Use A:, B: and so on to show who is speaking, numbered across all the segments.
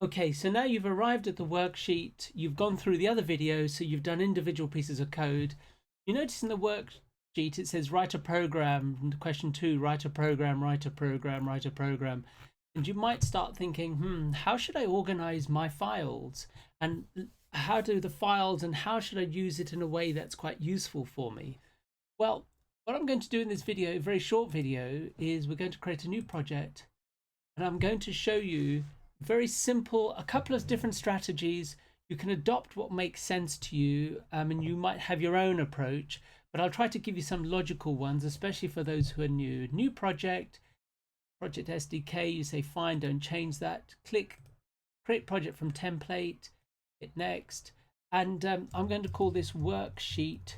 A: Okay, so now you've arrived at the worksheet, you've gone through the other videos, so you've done individual pieces of code. You notice in the worksheet it says write a program, question 2, write a program, write a program, write a program. And you might start thinking, how should I organize my files? And how do the files and how should I use it in a way that's quite useful for me? Well, what I'm going to do in this video, a very short video, is we're going to create a new project and I'm going to show you very simple, a couple of different strategies. You can adopt what makes sense to you, and you might have your own approach, but I'll try to give you some logical ones, especially for those who are new. New project SDK, you say fine, don't change that. Click create project from template, hit next, and I'm going to call this worksheet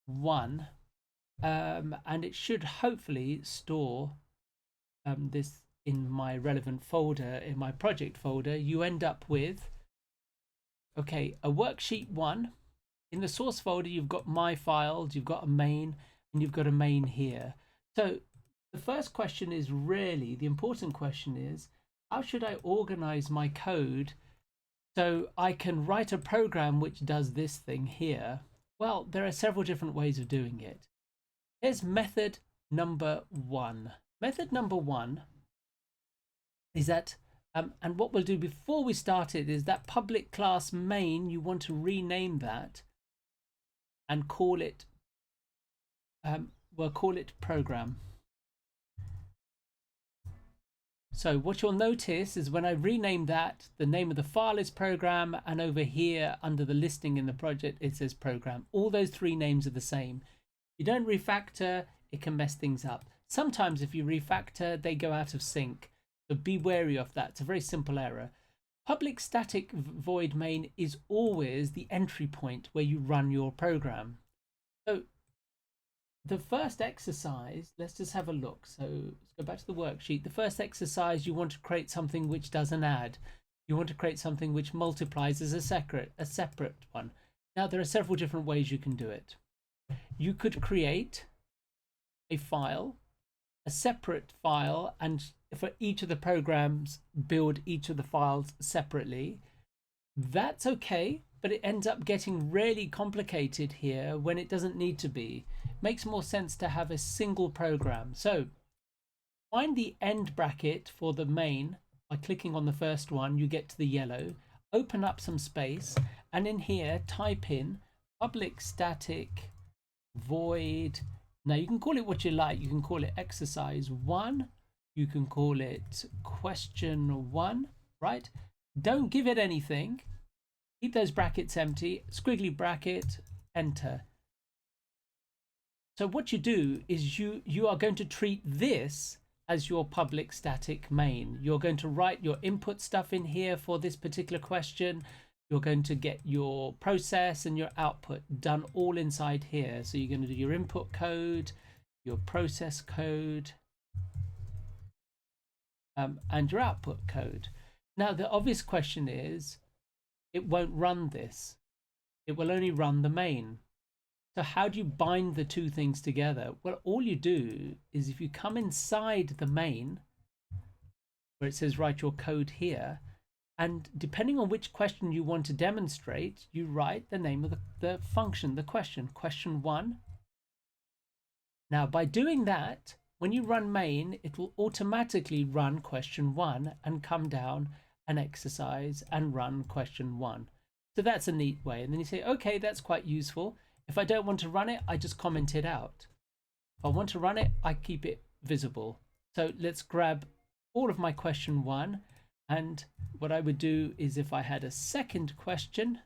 A: 1, and it should hopefully store this in my relevant folder, in my project folder. You end up with, okay, a worksheet 1. In the source folder, you've got my files, you've got a main, and you've got a main here. So the first question is really, the important question is, how should I organize my code so I can write a program which does this thing here? Well, there are several different ways of doing it. Here's method number 1. Method number 1 is that, and what we'll do before we start it is that public class main, you want to rename that and call it, we'll call it program. So what you'll notice is when I rename that, the name of the file is program, and over here under the listing in the project, it says program. All those 3 names are the same. You don't refactor, it can mess things up. Sometimes if you refactor, they go out of sync. So be wary of that. It's a very simple error. Public static void main is always the entry point where you run your program. So the first exercise, let's just have a look. So let's go back to the worksheet. The first exercise, you want to create something which does an add. You want to create something which multiplies as a separate one. Now there are several different ways you can do it. You could create a file, a separate file, and for each of the programs build each of the files separately. That's okay, but it ends up getting really complicated here when it doesn't need to be. It makes more sense to have a single program. So find the end bracket for the main by clicking on the first one. You get to the yellow, open up some space, and in here type in public static void. Now you can call it what you like. You can call it exercise 1. You can call it question 1, right? Don't give it anything. Keep those brackets empty, squiggly bracket, enter. So what you do is you are going to treat this as your public static main. You're going to write your input stuff in here for this particular question. You're going to get your process and your output done all inside here. So you're going to do your input code, your process code, and your output code. Now the obvious question is, it won't run this. It will only run the main. So how do you bind the 2 things together? Well, all you do is if you come inside the main, where it says write your code here, and depending on which question you want to demonstrate, you write the name of the function, the question 1. Now by doing that, when you run main, it will automatically run question 1 and come down and exercise and run question 1. So that's a neat way. And then you say, okay, that's quite useful. If I don't want to run it, I just comment it out. If I want to run it, I keep it visible. So let's grab all of my question 1. And what I would do is if I had a second question,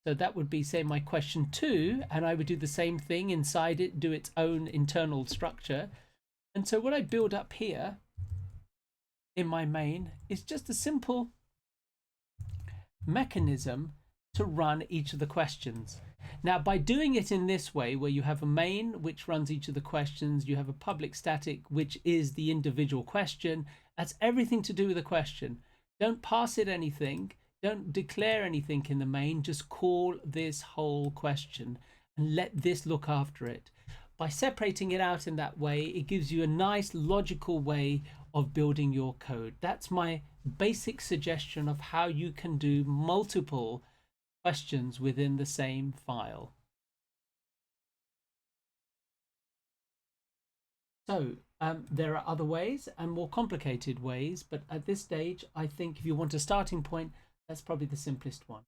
A: so that would be, say, my question 2, and I would do the same thing inside it, do its own internal structure. And so what I build up here in my main is just a simple mechanism to run each of the questions. Now, by doing it in this way, where you have a main which runs each of the questions, you have a public static which is the individual question, that's everything to do with the question. Don't pass it anything. Don't declare anything in the main, just call this whole question and let this look after it. By separating it out in that way, it gives you a nice logical way of building your code. That's my basic suggestion of how you can do multiple questions within the same file. So there are other ways and more complicated ways, but at this stage, I think if you want a starting point, that's probably the simplest one.